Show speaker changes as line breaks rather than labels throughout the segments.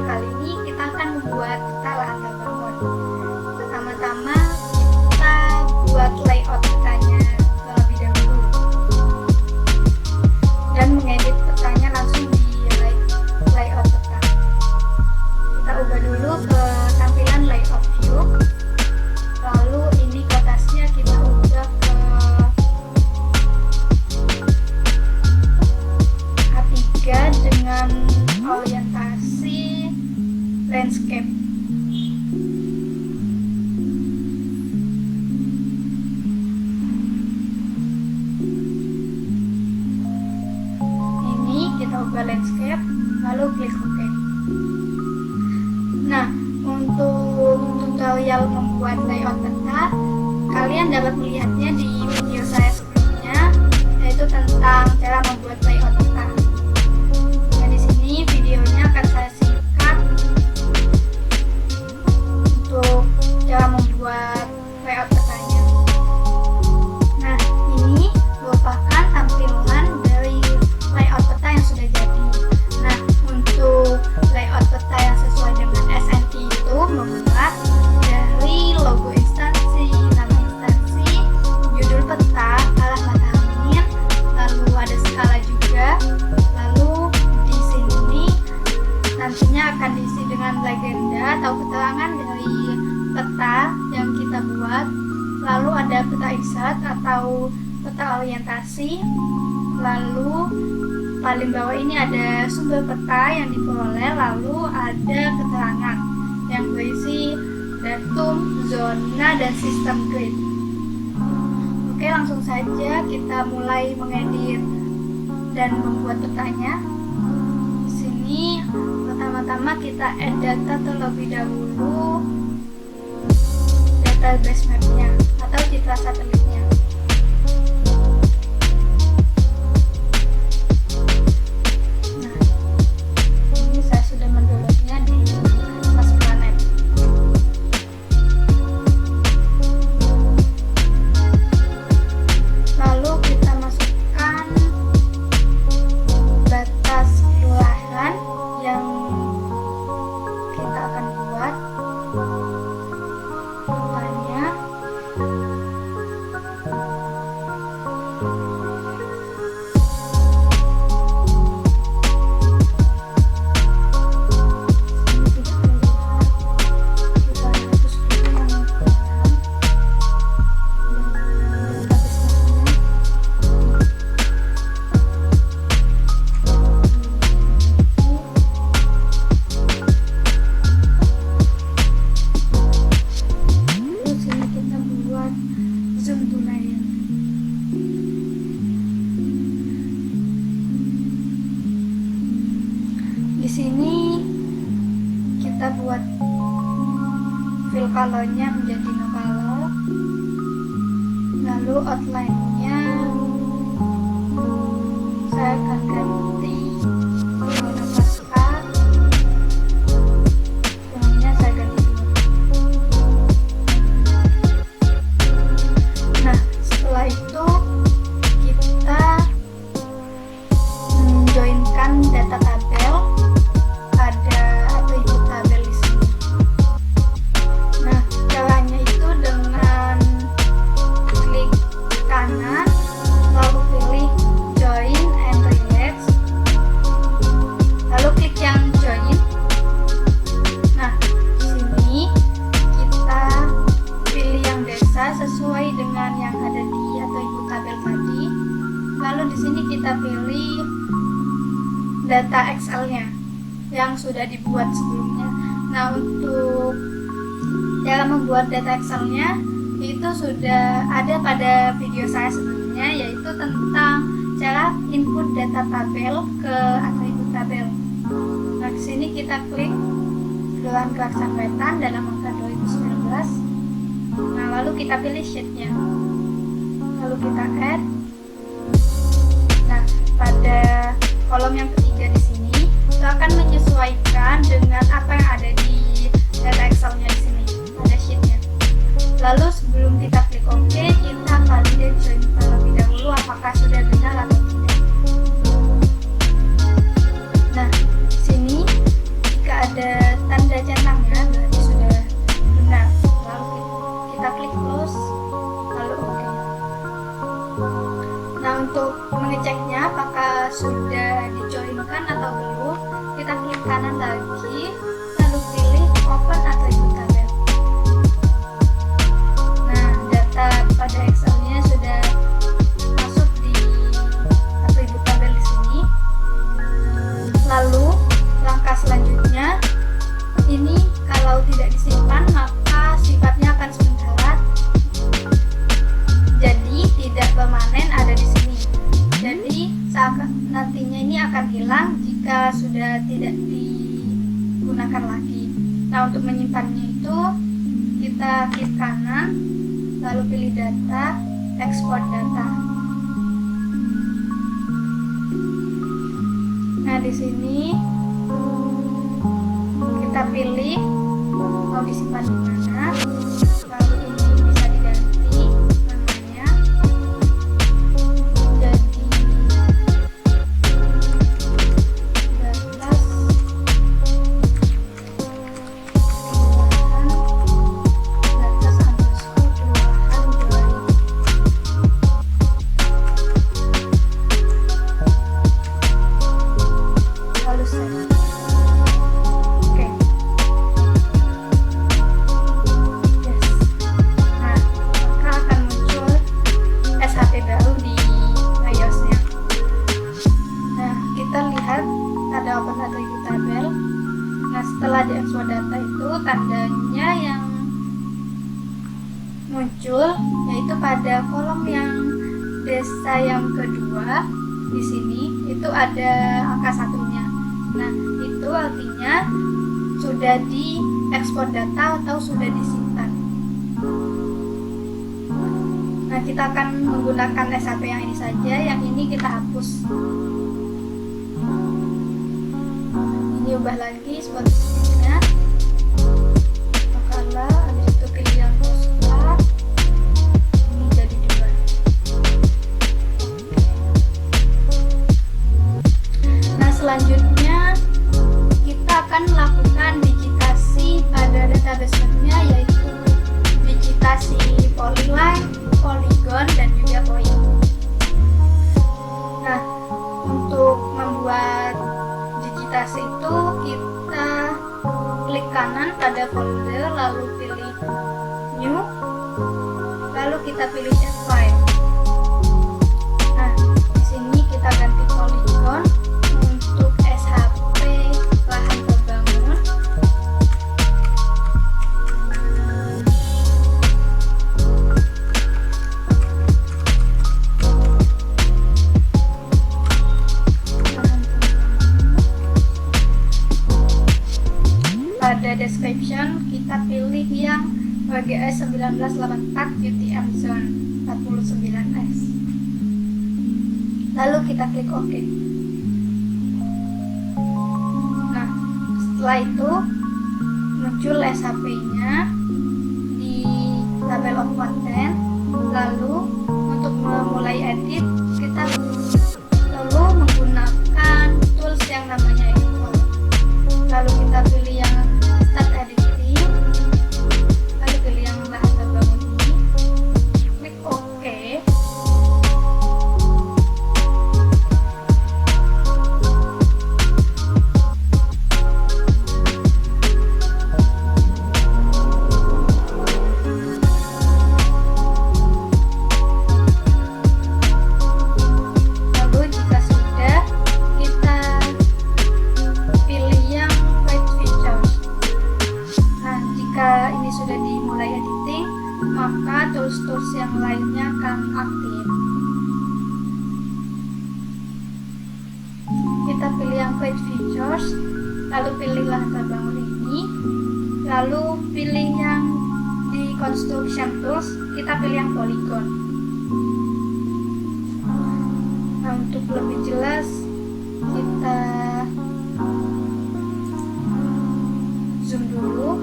kali ini kita akan membuat peta lahan terbangun. Pertama-tama kita buat layout petanya terlebih dahulu dan mengedit petanya langsung di layout peta. Kita ubah dulu ke tampilan layout view, lalu ini kotasnya kita ubah ke A3 dengan orientasi landscape. Ini kita ubah landscape, lalu klik OK. Nah, untuk tutorial membuat layout peta, kalian dapat melihatnya di video saya sebelumnya, yaitu tentang cara membuat layout peta. Nah, di sini videonya akan saya singkat untuk cara membuat layout petanya. Nah, ini merupakan tampilan dari layout peta yang sudah jadi. Nah, untuk layout peta yang sesuai dengan SNI itu memulai dari logo instansi, nama instansi, judul peta, arah mata angin, lalu ada skala juga. Lalu di sini nantinya akan diisi dengan legenda atau keterangan dari peta yang kita buat. Lalu ada peta isyarat atau peta orientasi. Lalu paling bawah ini ada sumber peta yang diperoleh, lalu ada keterangan yang berisi datum, zona, dan sistem grid. Oke, langsung saja kita mulai mengedit dan membuat petanya. Di sini pertama-tama kita add data terlebih dahulu, data base mapnya atau citra satelitnya. Di sini kita buat fill colornya menjadi no color, lalu outline-nya saya akan ganti warna pastel, warnanya saya ganti dulu. Nah, setelah itu kita menjoinkan data tabel. Ada atribut tabel di sini. Nah, caranya itu dengan klik kanan, lalu pilih join and relax, lalu klik yang join. Nah, di sini kita pilih yang desa sesuai dengan yang ada di atribut tabel tadi. Lalu di sini kita pilih data Excel-nya yang sudah dibuat sebelumnya. Nah, untuk cara membuat data Excel-nya itu sudah ada pada video saya sebelumnya, yaitu tentang cara input data tabel ke atribut tabel. Nah, di sini kita klik Kelurahan Kelaksan Wetan dalam angka 2019. Nah, lalu kita pilih sheet-nya. Lalu kita add. Nah, pada kolom yang ketiga di sini itu akan menyesuaikan dengan apa yang ada di data Excel-nya di sini. Ada sheet-nya. Lalu sebelum kita klik OK, kita validate join terlebih dahulu apakah sudah benar atau tidak. Nah, di sini jika ada kita klik kanan, lalu pilih data, export data. Nah, di sini kita pilih mau disimpan di mana, lalu ini bisa diganti namanya jadi setelah diekspor data itu tandanya yang muncul yaitu pada kolom yang desa yang kedua di sini itu ada angka satunya. Nah, itu artinya sudah diekspor data atau sudah disimpan. Nah, kita akan menggunakan SAP yang ini saja, yang ini kita hapus. Ini ubah lagi sepertinya. Makalah, habis itu pilih yang postcard. Ini jadi 2. Nah, selanjutnya kita akan melakukan digitasi pada database-nya, yaitu digitasi polyline, polygon, dan juga point. Nah, untuk membuat digitasi itu kita klik kanan pada folder, lalu pilih new, lalu kita pilih save file. Nah, di sini kita ganti polygon untuk SHP lahan terbangun. Pada description kita pilih yang WGS 1984 UTM Zone 49S. Lalu kita klik OK. Nah, setelah itu muncul SHP-nya di tabel of content. Lalu untuk memulai edit kita perlu menggunakan tools yang namanya editor. Lalu kita pilih yang start editing, lalu pilih yang lahan terbangun ini, klik OK. Lalu jika sudah, kita pilih yang page features. Nah, jika ini sudah dimulai editing, maka tools-tools yang lainnya akan aktif. Kita pilih yang page features, lalu pilih lahan terbangun ini, lalu pilih yang di construction tools, kita pilih yang polygon. Nah, untuk lebih jelas kita zoom dulu.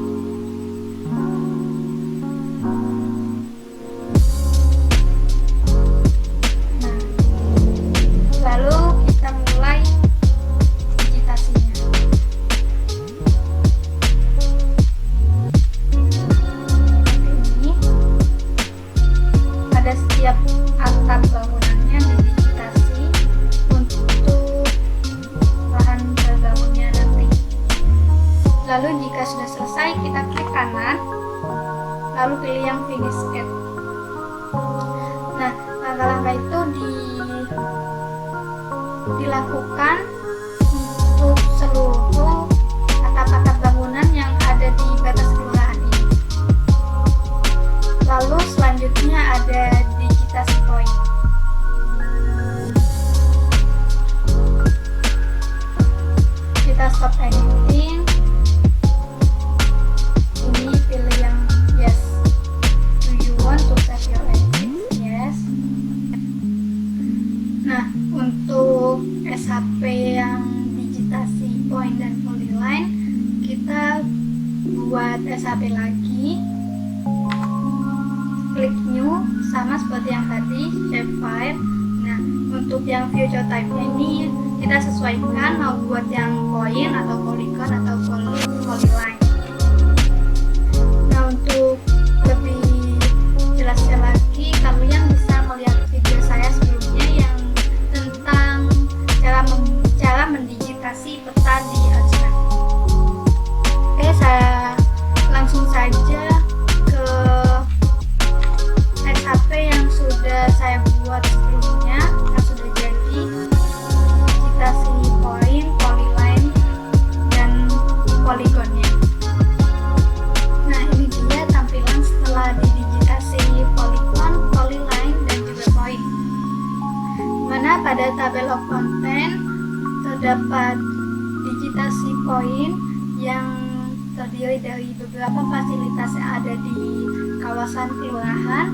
Nah, lalu kita mulai digitasinya. Ini pada setiap atap bangunannya didigitasi untuk lahan terbangunnya nanti. Lalu jika sudah selesai, kita klik kanan, lalu pilih yang finish sketch. Nah, langkah-langkah itu dilakukan untuk seluruh atap-atap bangunan yang ada di batas kelurahan ini. Lalu selanjutnya ada digitasi point. Kita stop editing. Ini pilih yang yes. sama seperti yang tadi, shapefile. Nah, untuk yang future type-nya ini kita sesuaikan mau buat yang point atau polygon atau polyline. Nah, untuk lebih jelasnya lagi, kalian bisa melihat video saya sebelumnya yang tentang cara mendigitasi peta di Archmap. Oke, saya langsung saja ke SHP yang sudah saya buat sebelumnya, yang sudah jadi digitasi point, polyline, dan polygonnya. Nah, ini dia tampilan setelah didigitasi polygon, polyline, dan juga point. Dimana pada tabel of content terdapat digitasi point yang terdiri dari beberapa fasilitas yang ada di kawasan kelurahan,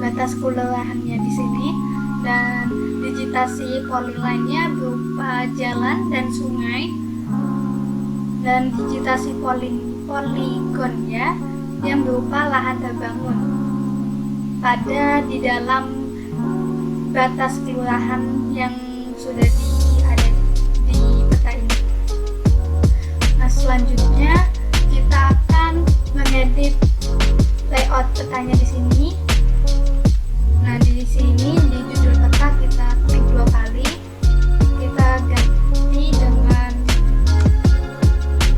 batas kelurahannya di sini, dan digitasi polyline-nya berupa jalan dan sungai, dan digitasi polygonnya yang berupa lahan terbangun pada di dalam batas kelurahan yang sudah ada di peta ini. Nah, selanjutnya kita akan mengedit layout petanya di sini. Nah, di sini di judul peta kita klik 2 kali, kita ganti dengan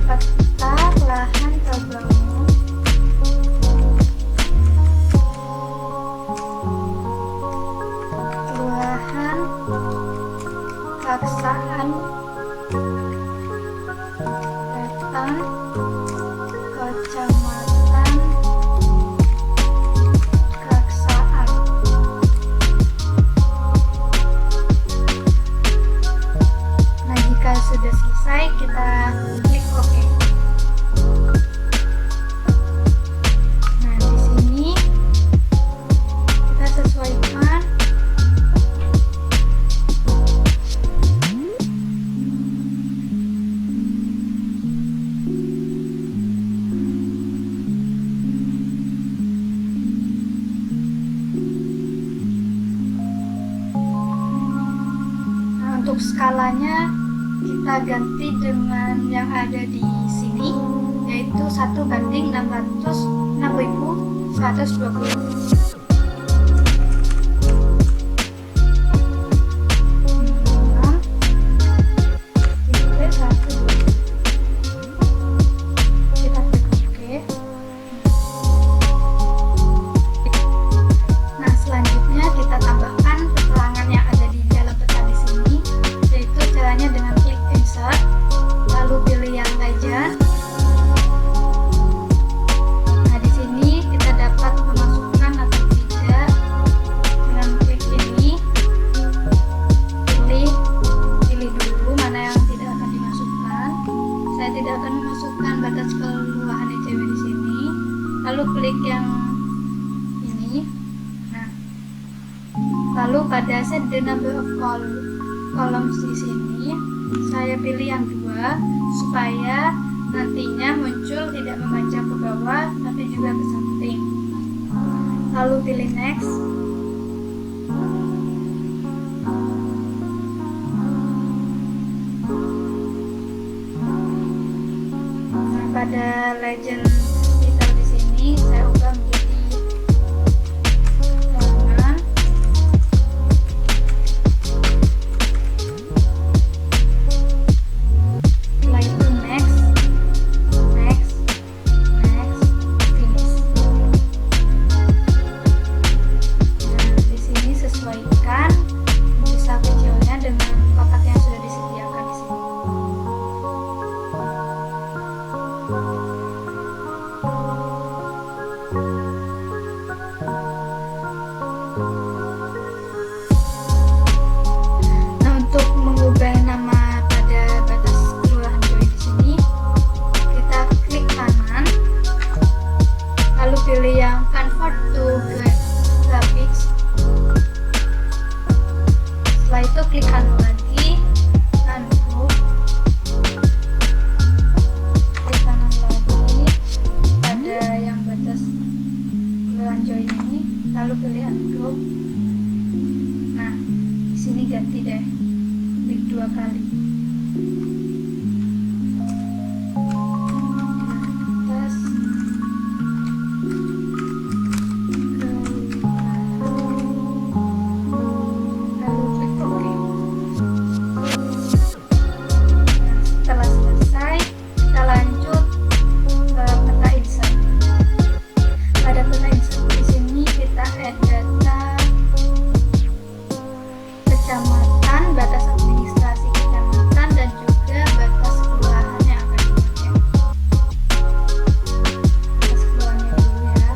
peta lahan terbangun. Kelurahan Kaksaan, Wetan, Kecamatan Kaksaan. Nah, jika sudah selesai, kita klik OK. Nah, di sini kita sesuaikan untuk skalanya kita ganti dengan yang ada di sini, yaitu 1:606.120. Lalu klik yang ini. Nah, lalu pada set the number of columns di sini, saya pilih yang 2 supaya nantinya muncul tidak memanjang ke bawah tapi juga ke samping. Lalu pilih next. Nah, pada legend saya ubah menjadi ruangan. Setelah itu next, finish. Nah, di sini sesuaikan besar kecilnya dengan kotak yang sudah disediakan di sini. Pilih yang convert to graphics. Setelah itu klik kanan lagi, klik kanan lagi pada yang batas kelurahan join ini. lalu pilih ungroup. Nah, di sini ganti deh, klik 2 kali. Atas, lalu klik OK. Setelah selesai, kita lanjut ke peta insert. Pada peta insert di sini kita add data kecamatan, batas administrasi kecamatan, dan juga batas kelurahan yang akan dipakai. Batas kelurahannya dulu ya.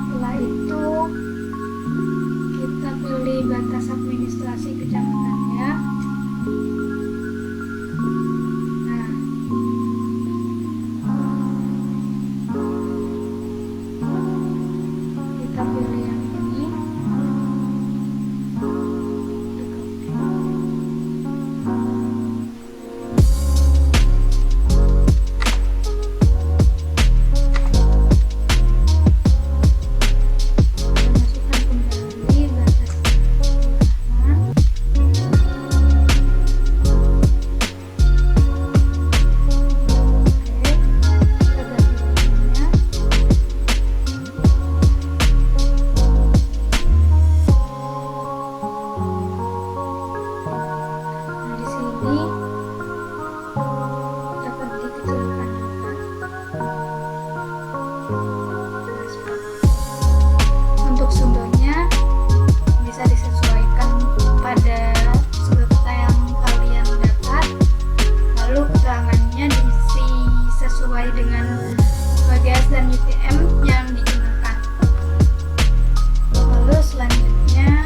Setelah itu kita pilih batas administrasi kecamatannya. Nah, kita pilih yang ini. Masukkan kembali batas kelurahan. Oke, kita ganti warnanya. Nah, di sini dapat dikecilkan angka. Untuk sumbernya bisa disesuaikan pada sumber peta yang kalian dapat, lalu keterangannya diisi sesuai dengan WGS dan UTM yang digunakan. Lalu selanjutnya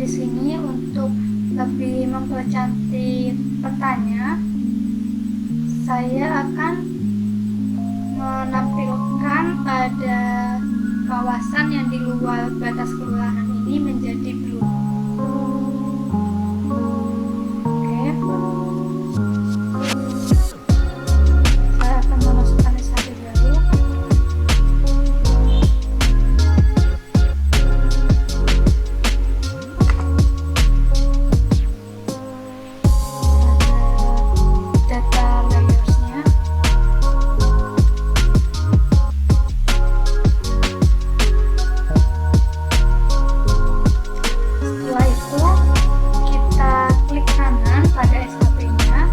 di sini untuk lebih mempercantik petanya, saya akan menampilkan ada kawasan yang di luar batas kelurahan ini menjadi blue. Oke, saya akan memasukkan SHD baru. Data layersnya. Setelah itu kita klik kanan pada SKP-nya,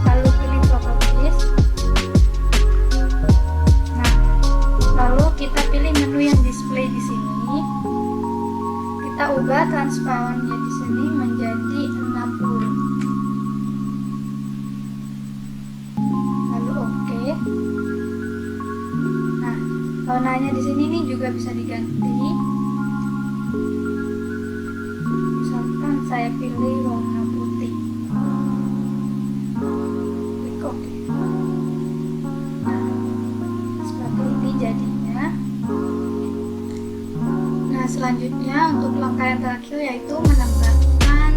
lalu pilih properties. Nah, lalu kita pilih menu yang display di sini. Kita ubah transparannya di sini menjadi 60. Lalu oke. Nah, warnanya di sini nih juga bisa diganti. Misalkan saya pilih warna putih. Klik oke. Nah, seperti ini jadinya. Nah, selanjutnya untuk langkah yang terakhir yaitu menambahkan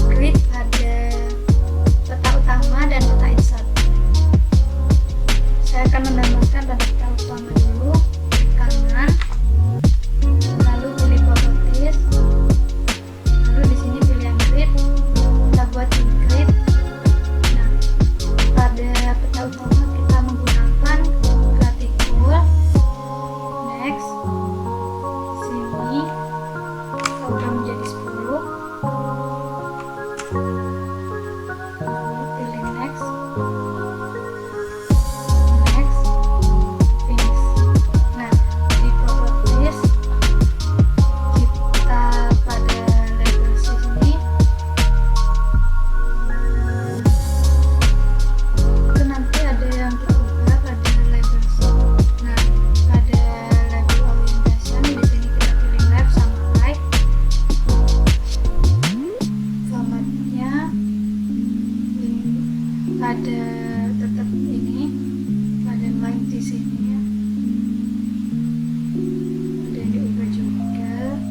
grid pada peta utama dan peta insert. Saya akan menambahkan pada peta utama dulu, klik kanan, lalu pilih properties, lalu di sini pilih yang grid, kita buat ini grid. Nah, pada peta utama kita menggunakan Graticool. Next, sini kita ubah menjadi 10. ada tetap ini, ada line di sini ya. Ada yang diubah juga.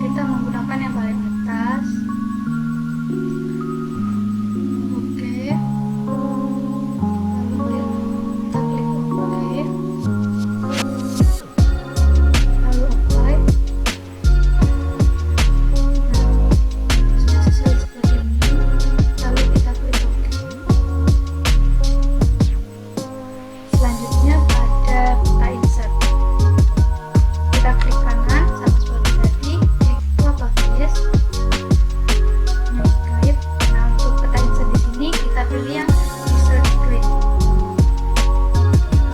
Kita menggunakan yang paling atas. Oke. Lalu kita klik oke. Lalu apply. Sudah sesuai seperti ini. Lalu kita klik oke. Selanjutnya pada peta insert. Kita klik kanan sama seperti tadi, klik swap face, make grid. Nah, untuk peta insert di sini kita pilih yang insert grid.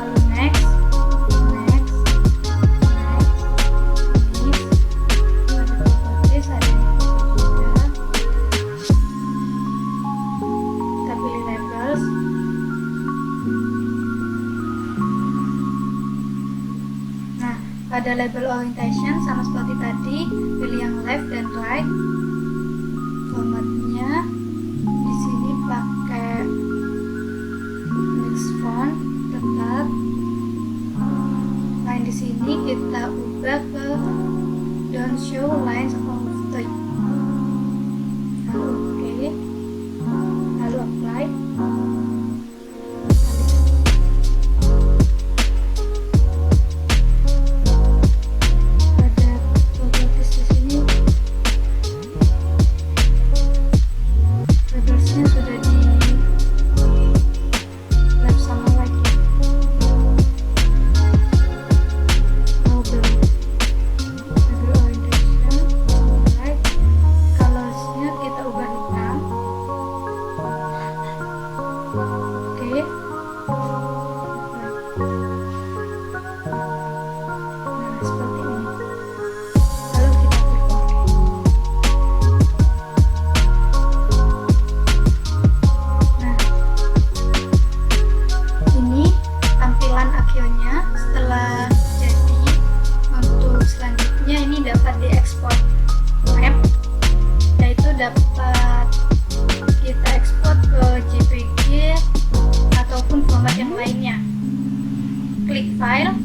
Lalu next, next, next, finish. Ada properties, ada yang juga. Kita pilih labels. Nah, pada label orientation sama seperti tadi, pilih yang left dan right. Formatnya di sini pakai mix font tetap. Line di sini kita ubah ke don't show lines of type. Lalu oke. Lalu apply. Ada properties di sini. Labelsnya sudah di left sama right ya. Oh belum. Label orientation sama right. Colorsnya kita ubah hitam. Oke. Nah, seperti ini. Lalu kita klik oke. Nah, ini tampilan akhirnya setelah jadi. Untuk selanjutnya ini dapat diekspor map, yaitu dapat kita ekspor ke JPG ataupun format yang lainnya. Klik file,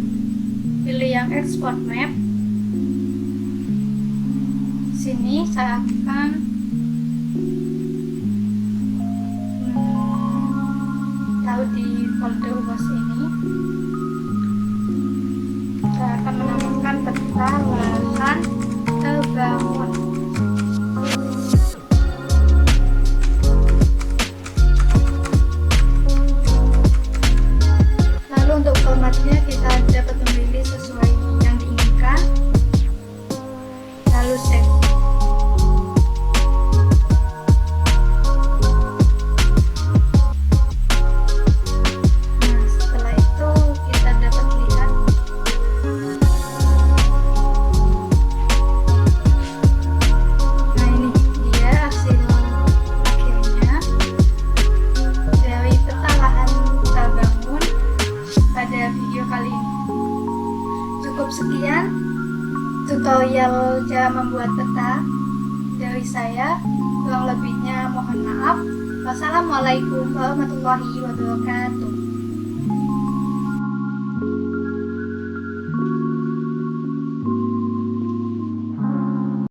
pilih yang export map. Sini saya akan taruh di folder UAS ini. Saya akan menambahkan peta lahan terbangun. Lalu untuk formatnya kita dapat memilih sesuai yang diinginkan. Lalu save. Nah, setelah itu kita dapat lihat Sekian tutorial cara membuat peta dari saya. Kurang lebihnya mohon maaf. Wassalamualaikum warahmatullahi wabarakatuh.